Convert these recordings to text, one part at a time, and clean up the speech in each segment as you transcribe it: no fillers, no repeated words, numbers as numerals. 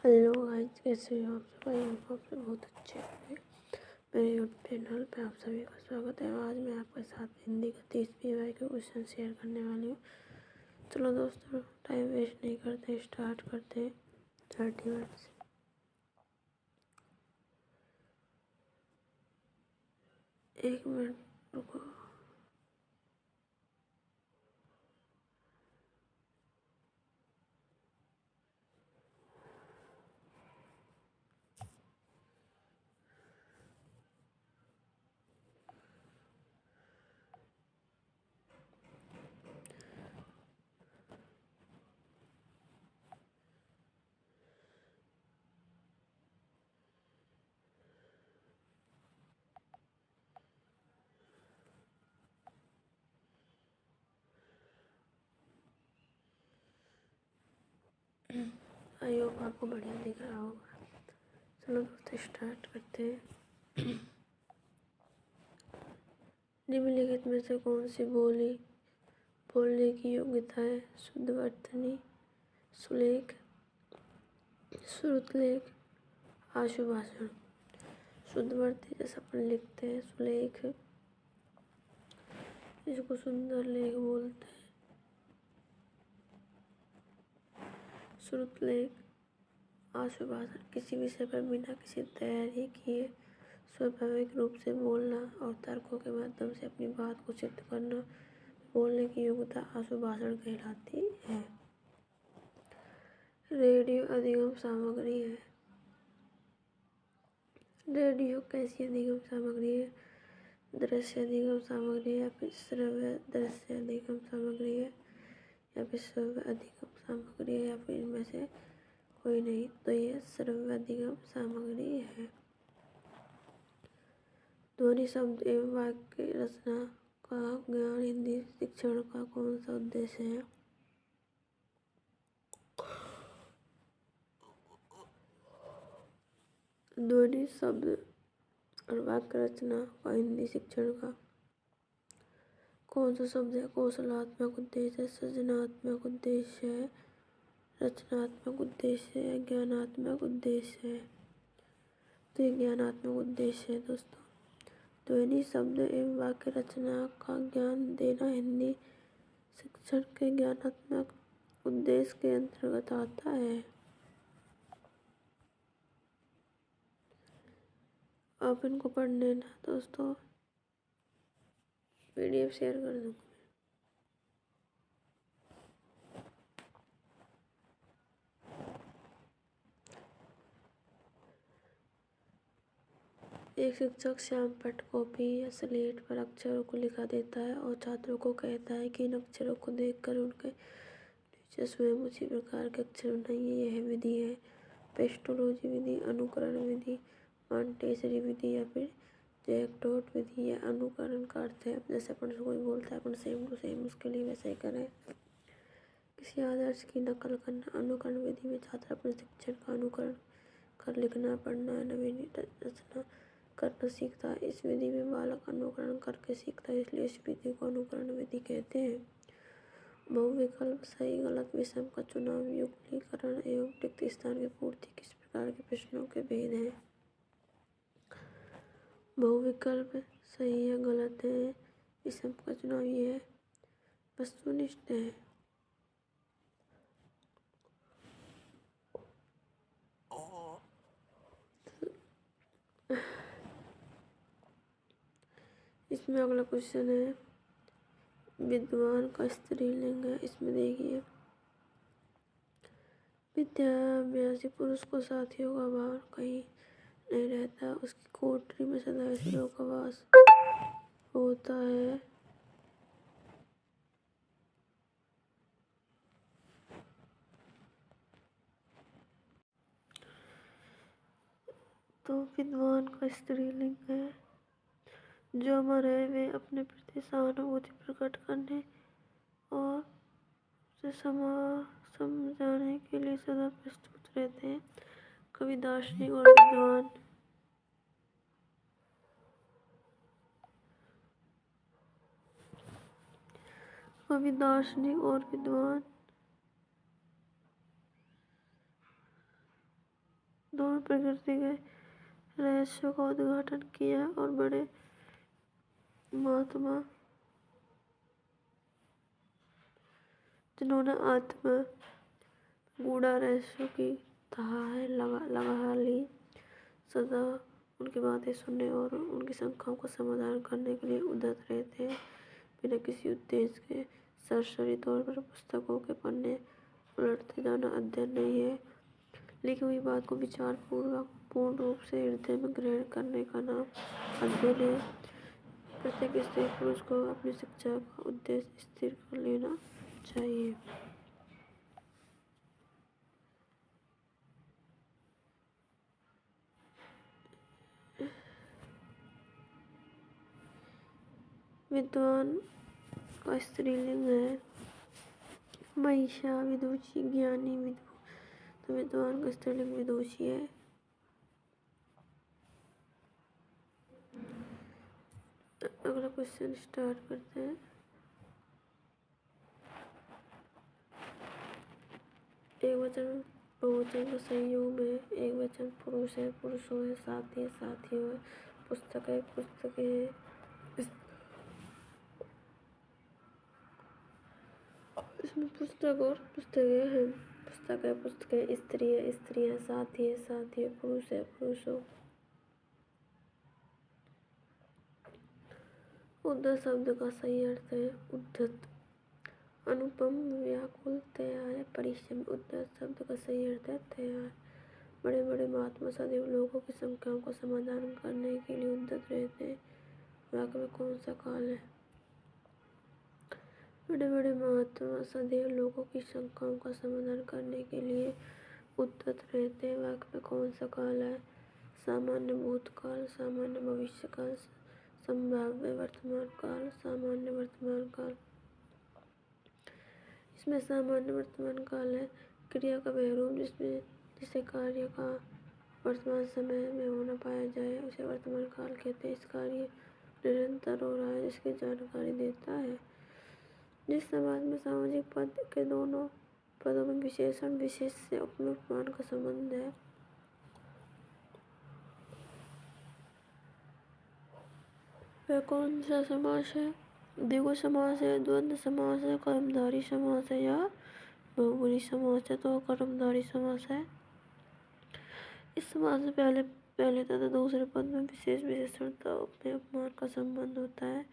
Hello guys, कैसे हो आप सब? आई होप आप सब बहुत अच्छे होंगे। मेरे यूट्यूब चैनल पे आप सभी का स्वागत है। आज मैं आपके साथ हिंदी का 30 PY के क्वेश्चन शेयर करने वाली हूँ। चलो दोस्तों, टाइम वेस्ट नहीं करते, स्टार्ट करते हैं 30 मिनट से। एक मिनट रुको। आई होप आपको बढ़िया दिख रहा होगा। चलो दोस्तों, स्टार्ट करते हैं। निम्नलिखित में से कौन सी बोलने की योग्यता है? शुद्धवर्तनी, सुलेख, श्रुतलेख, आशुभाषण। शुद्धवर्ती जैसे अपन लिखते हैं, सुलेख इसको सुंदर लेख बोलते हैं। श्रुतलेख, आशुभाषण किसी विषय पर बिना किसी तैयारी किए स्वाभाविक रूप से बोलना और तर्कों के माध्यम से अपनी बात को सिद्ध करना, बोलने की योग्यता आशुभाषण कहलाती है। रेडियो अधिगम सामग्री है। रेडियो कैसी अधिगम सामग्री है? दृश्य अधिगम सामग्री है, या फिर श्रव्य दृश्य अधिगम सामग्री है, या फिर श्रव्य अधिगम सामग्री है, या फिर इनमें से कोई नहीं। तो ये श्रव्य अधिगम सामग्री है। ध्वनि, शब्द एवं वाक्य रचना का ज्ञान हिंदी शिक्षण का कौन सा उद्देश्य है? ध्वनि, शब्द और वाक्य रचना का हिंदी शिक्षण का कौन सा शब्द है? कौशलात्मक उद्देश्य है, सृजनात्मक उद्देश्य है, रचनात्मक उद्देश्य है, ज्ञानात्मक उद्देश्य है। तो ये ज्ञानात्मक उद्देश्य है दोस्तों। ध्वनि, शब्द एवं वाक्य रचना का ज्ञान देना हिंदी शिक्षण के ज्ञानात्मक उद्देश्य के अंतर्गत आता है। आप इनको पढ़ लेना दोस्तों, PDF शेयर कर दूँगा। एक शिक्षक श्याम पट, कॉपी या स्लेट पर अक्षरों को लिखा देता है और छात्रों को कहता है कि इन अक्षरों को देखकर उनके नीचे स्वयं उसी प्रकार के अक्षर बनाइए। यह विधि है पेस्टोलॉजी विधि, अनुकरण विधि, मॉन्टेसरी विधि, या फिर जैक्टोट विधि। या अनुकरण का अर्थ है जैसे अपन कोई बोलता है अपन सेम टू सेम उसके लिए वैसे ही करें। किसी आदर्श की नकल करना। अनुकरण विधि में छात्र अपने शिक्षण का अनुकरण कर लिखना, पढ़ना, नवीन रचना करना सीखता है। इस विधि में बालक अनुकरण करके सीखता है, इसलिए इस विधि को अनुकरण विधि कहते हैं। बहुविकल्प, सही गलत, विषम का चुनाव, युगलीकरण एवं रिक्त स्थान की पूर्ति किस प्रकार के प्रश्नों के भेद हैं? बहुविकल्प सही है, गलत है, विषम का चुनाव ये है, वस्तुनिष्ठ है। इसमें अगला क्वेश्चन है, विद्वान का स्त्रीलिंग है। इसमें देखिए, विद्याभ्यासी पुरुष को साथियों का भाव कहीं नहीं रहता, उसकी कोठरी में सदा स्त्रियों का वास होता है। तो विद्वान का स्त्रीलिंग है। जो अमर है वे अपने प्रति सहानुभूति प्रकट करने और उसे समझाने के लिए सदा प्रस्तुत रहते हैं। कवि, दार्शनिक और विद्वान। कवि, दार्शनिक और विद्वान। दोनों प्रकृति के रहस्यों का उद्घाटन किया और बड़े महात्मा जिन्होंने आत्मा गूढ़ा रहस्यों की थाह लगा ली, सदा उनकी बातें सुनने और उनकी शंकाओं का समाधान करने के लिए उद्यत रहते हैं, बिना किसी उद्देश्य के। सरसरी तौर पर पुस्तकों के पन्ने उलटते जाना अध्ययन नहीं है, लिखी हुई बात को विचारपूर्वक पूर्ण रूप से हृदय में ग्रहण करने का नाम अध्ययन है। प्रत्येक स्त्री पुरुष को अपनी शिक्षा का उद्देश्य स्थिर कर लेना चाहिए। विद्वान का स्त्रीलिंग है महिषा, विदुषी, ज्ञानी, विदु। तो विद्वान का स्त्रीलिंग विदुषी है। अगला क्वेश्चन स्टार्ट करते हैं। एक वचन बहुवचन का संयोग है। एक वचन पुरुष है, पुरुषों है, साथी है, साथियों है, पुस्तक है, पुस्तकें है। इसमें पुस्तक और पुस्तकें हैं। पुस्तक है, पुस्तकें, स्त्री है, स्त्री है, साथी है, साथी है, पुरुष है, पुरुषों। उद्धत शब्द का सही अर्थ है उद्धत, अनुपम, व्याकुल, तैयार, परिश्रम। उद्धत शब्द का सही अर्थ है तैयार। बड़े बड़े महात्मा सदैव लोगों की शंकाओं का समाधान करने के लिए उद्धत रहते हैं। वाक्य में कौन सा काल है? बड़े बड़े महात्मा सदैव लोगों की शंकाओं का समाधान करने के लिए उद्धत रहते हैं। वाक्य में कौन सा काल है? सामान्य भूतकाल, सामान्य भविष्यकाल, संभाव्य वर्तमान काल, सामान्य वर्तमान काल। इसमें सामान्य वर्तमान काल है क्रिया का वह रूप जिसे कार्य का वर्तमान समय में होना पाया जाए उसे वर्तमान काल कहते हैं। इस कार्य निरंतर हो रहा है जिसकी जानकारी देता है। जिस समाज में सामाजिक पद के दोनों पदों में विशेषण विशेष से उपमान का संबंध है, वह कौन सा समास है? द्विगु समास है, द्वंद्व समास है, कर्मधारय समास है या बहुब्रीहि समास है? तो कर्मधारय समास है। इस समास में पहले तथा दूसरे पद में विशेष विशेषणता में उपमान का संबंध होता है।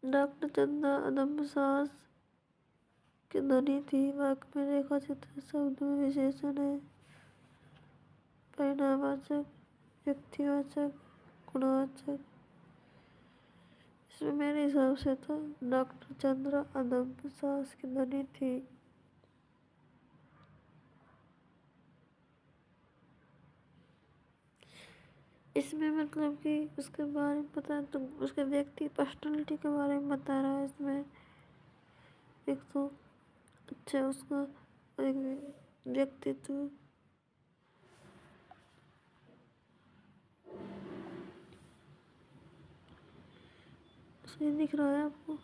डॉक्टर चंदा अदम्य की ध्वनि थी। वाक्य में रेखा चित्र शब्द में विशेषण है परिणामवाचक, व्यक्तिवाचक, गुणवाचक। इसमें मेरे हिसाब से तो डॉक्टर चंद्र अदम्य साहस की ध्वनि थी। इसमें मतलब कि उसके बारे में पता तो उसके व्यक्ति पर्सनैलिटी के बारे में बता रहा है। इसमें एक तो अच्छा उसका एक व्यक्तित्व, सही दिख रहा है आपको?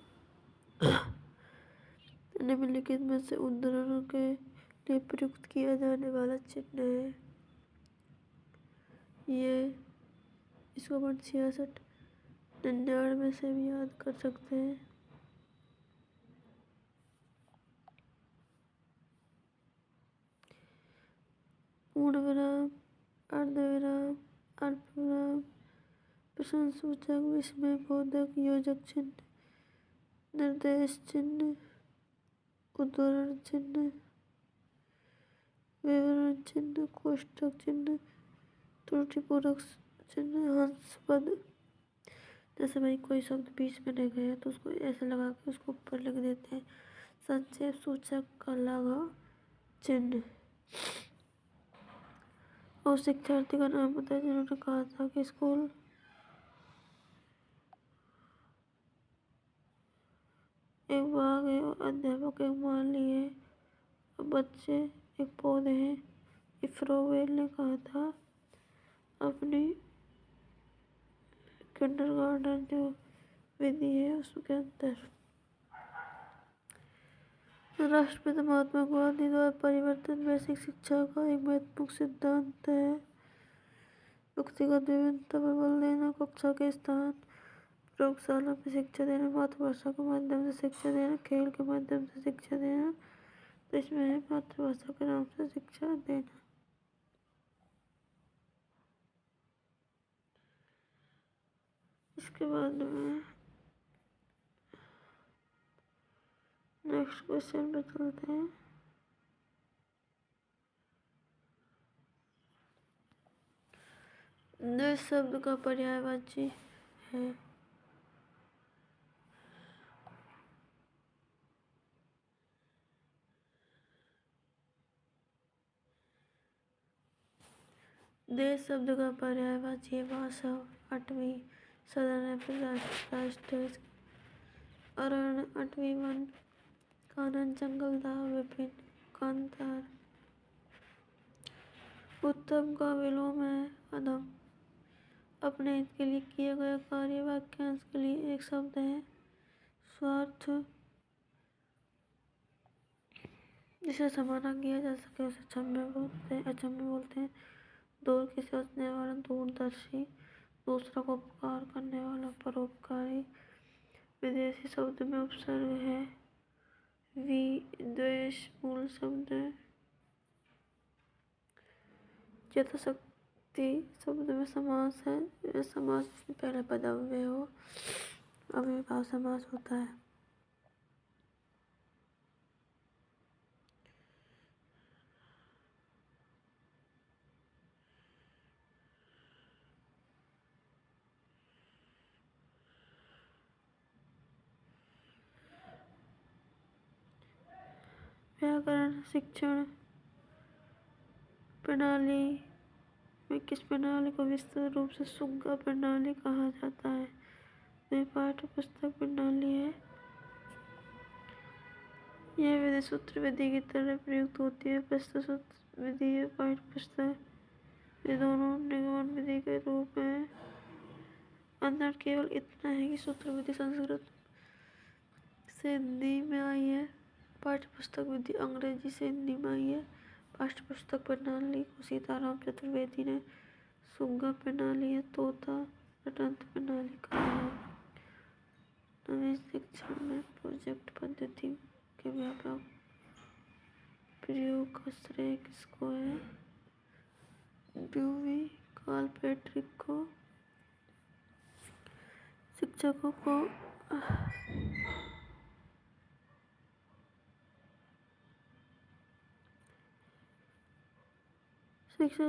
निम्नलिखित में से उद्धरण के लिए प्रयुक्त किया जाने वाला चिन्ह है। ये इसको 66 99 से भी याद कर सकते हैं। पूर्ण विराम, अर्धविराम, अल्पविराम, प्रश्नसूचक, विस्मय बोधक, योजक चिन्ह, निर्देश चिन्ह, उद्धरण चिन्ह, विवरण चिन्ह, कोष्ठक चिन्ह, त्रुटिपूरक चिन्ह, हंस पद। जैसे भाई कोई शब्द बीच में रह गया तो उसको ऐसे लगा के उसको ऊपर लिख देते हैं। संक्षेप सूचक का लगाव चिन्ह। और शिक्षार्थी का नाम बताया जिन्होंने कहा था कि स्कूल एक बाग है और अध्यापक एक माली है और बच्चे एक पौधे हैं। इफ्रोवेल ने कहा था अपनी किंडरगार्टन जो विधि है उसके अंदर राष्ट्रपिता महात्मा गांधी द्वारा परिवर्तित बेसिक शिक्षा का एक महत्वपूर्ण सिद्धांत है व्यक्तिगत विभिन्नता पर बल देना, कक्षा के स्थान, प्रयोगशाला में शिक्षा देना, मातृभाषा के माध्यम से शिक्षा देना, खेल के माध्यम से शिक्षा देना। तो इसमें है मातृभाषा के नाम से शिक्षा देना। इसके बाद में नेक्स्ट क्वेश्चन पे चलते हैं। देश शब्द का पर्यायवाची है। देश शब्द का पर्यायवाची भाषा, 8वीं सदन है, फिर राष्ट्र, अरण्य, 8वीं वन, कानन, जंगल, दाह, विपिन, कांतार, उत्तम का विलोम है अधम, अपने हित के लिए किया गया कार्य, वाक्यांश के लिए एक शब्द है स्वार्थ, जिसे समाना किया जा सके उसे अचम्य बोलते हैं। दूर की सोचने वाला दूरदर्शी, दूसरा को उपकार करने वाला परोपकारी। विदेशी शब्द में उपसर्ग है द्वेष मूल शब्द है। यथाशक्ति शब्द में समास है, समास पहले पद अव्यय हो, अव्ययभाव समास होता है। व्याकरण शिक्षण प्रणाली में किस प्रणाली को विस्तृत रूप से सुग्गा प्रणाली कहा जाता है? यह पाठ्य पुस्तक प्रणाली है। यह विधि सूत्र विधि की तरह प्रयुक्त होती है। प्रस्तुत सूत्र विधि है पाठ्य पुस्तक, ये दोनों निगमन विधि के रूप में। अंतर केवल इतना है कि सूत्र विधि संस्कृत से हिंदी में आई है, पाठ्य पुस्तक विधि अंग्रेजी से हिंदी में आई है। पाठ्य पुस्तक प्रणाली को सीताराम चतुर्वेदी ने सुग्गा प्रणाली या तोता रटंत प्रणाली कहा है। नवीन शिक्षा में प्रोजेक्ट पद्धति के व्यापक प्रयोग का श्रेय किसको है? ड्यूवी, कार्ल पैट्रिक को। शिक्षकों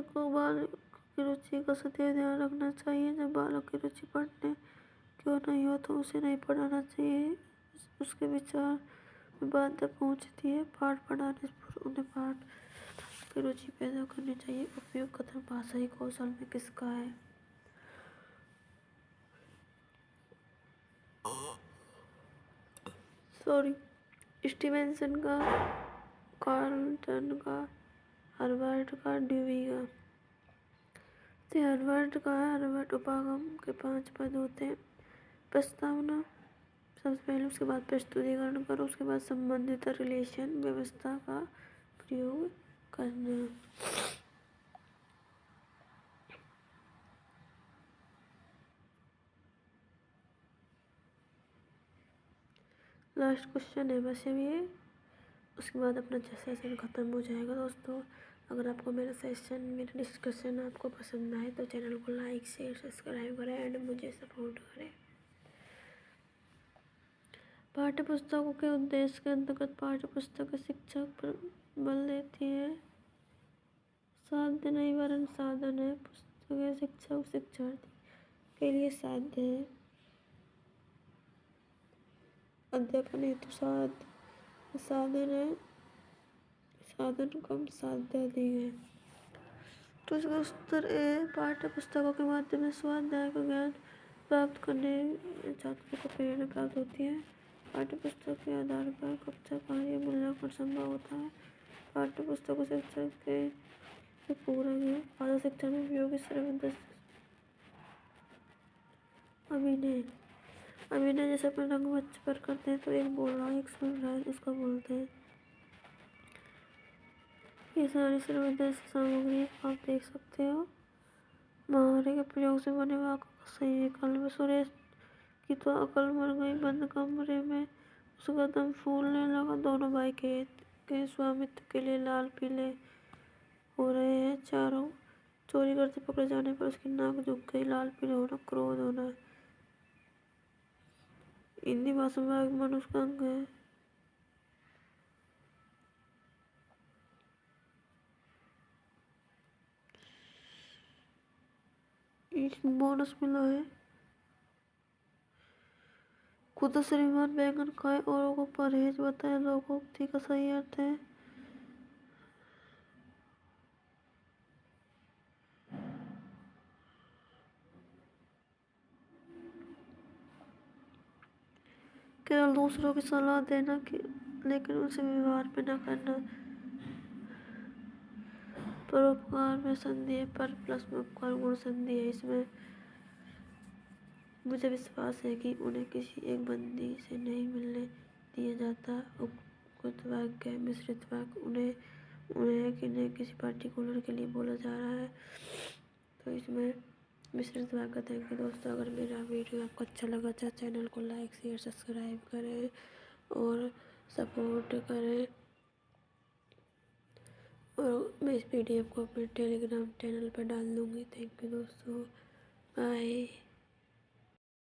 को बालक की रुचि का सदैव ध्यान रखना चाहिए। जब बालक की रुचि पढ़ने क्यों नहीं हो तो उसे नहीं पढ़ाना चाहिए। उसके विचार में बाधा पहुंचती है। पाठ पढ़ाने से पूर्व उन्हें पाठ की रुचि पैदा करनी चाहिए। उपयोग कथन भाषाई कौशल में किसका है? स्टीवेंसन का, कार्लटन का, हार्वर्ड का, ड्यूवी का। हार्वर्ड का है। हार्वर्ड उपागम के 5 पद होते हैं। प्रस्तावना सबसे पहले, उसके बाद प्रस्तुतिकरण करो, उसके बाद संबंधित रिलेशन व्यवस्था का प्रयोग करना। लास्ट क्वेश्चन है बस ये, उसके बाद अपना सेशन ख़त्म हो जाएगा। दोस्तों, अगर आपको मेरा सेशन, मेरा डिस्कशन आपको पसंद आए तो चैनल को लाइक शेयर सब्सक्राइब करें एंड मुझे सपोर्ट करें। पाठ्य पुस्तकों के उद्देश्य के अंतर्गत पाठ्य पुस्तक शिक्षक पर बल देती है। साध्य नहीं वरन साधन है। पुस्तकें शिक्षक शिक्षार्थी के लिए साध्य है। अध्यापन हेतु साधन है। साधन कम साध्य अधिक है। तो इसका उत्तर ए, पाठ्य पुस्तकों के माध्यम से स्वाध्याय का ज्ञान प्राप्त करने छात्रों को प्रेरणा प्राप्त होती है। पाठ्य पुस्तक के आधार पर कक्षा कार्य मूल्यांकन संभव होता है। पाठ्य पुस्तकों शिक्षक के पूरक है। आधा शिक्षा में उपयोगी श्रव्य अभिनय अभिनय जैसे अपने रंगमंच पर करते हैं तो एक बोल रहा है एक सुन रहा है, उसका बोलते हैं। ये सारी सर्वोदय सामग्री आप देख सकते हो। मुहावरे के प्रयोग से बने वाक्य का सही विकल्प। सुरेश की तो अकल मर गई, बंद कमरे में उसका दम फूलने लगा। दोनों भाई खेत के स्वामित्व के लिए लाल पीले हो रहे हैं। चारों चोरी करते पकड़े जाने पर उसकी नाक झुक गई। लाल पीले होना क्रोध होना है। हिंदी भाषा में एक मनुष्य का अंग है। बोनस मिला है। खुद श्रीमान बैंगन खाए औरों को परहेज बताए। लोकोक्ति का सही अर्थ है केवल दूसरों की सलाह देना लेकिन उनसे व्यवहार में न करना। परोपकार में संधि है, पर प्लस में उपकार गुण संधि है। इसमें मुझे विश्वास है कि उन्हें किसी एक बंदी से नहीं मिलने दिया जाता। उपयुक्त वाक्य मिश्रित वाक्य उन्हें किन्हें किसी पर्टिकुलर के लिए बोला जा रहा है तो इसमें मिश्रित वाक्य। थैंक यू दोस्तों। अगर मेरा वीडियो आपको अच्छा लगा तो चैनल को लाइक शेयर सब्सक्राइब करें और सपोर्ट करें। और मैं इस PDF को अपने टेलीग्राम चैनल पर डाल दूँगी। थैंक यू दोस्तों। बाय।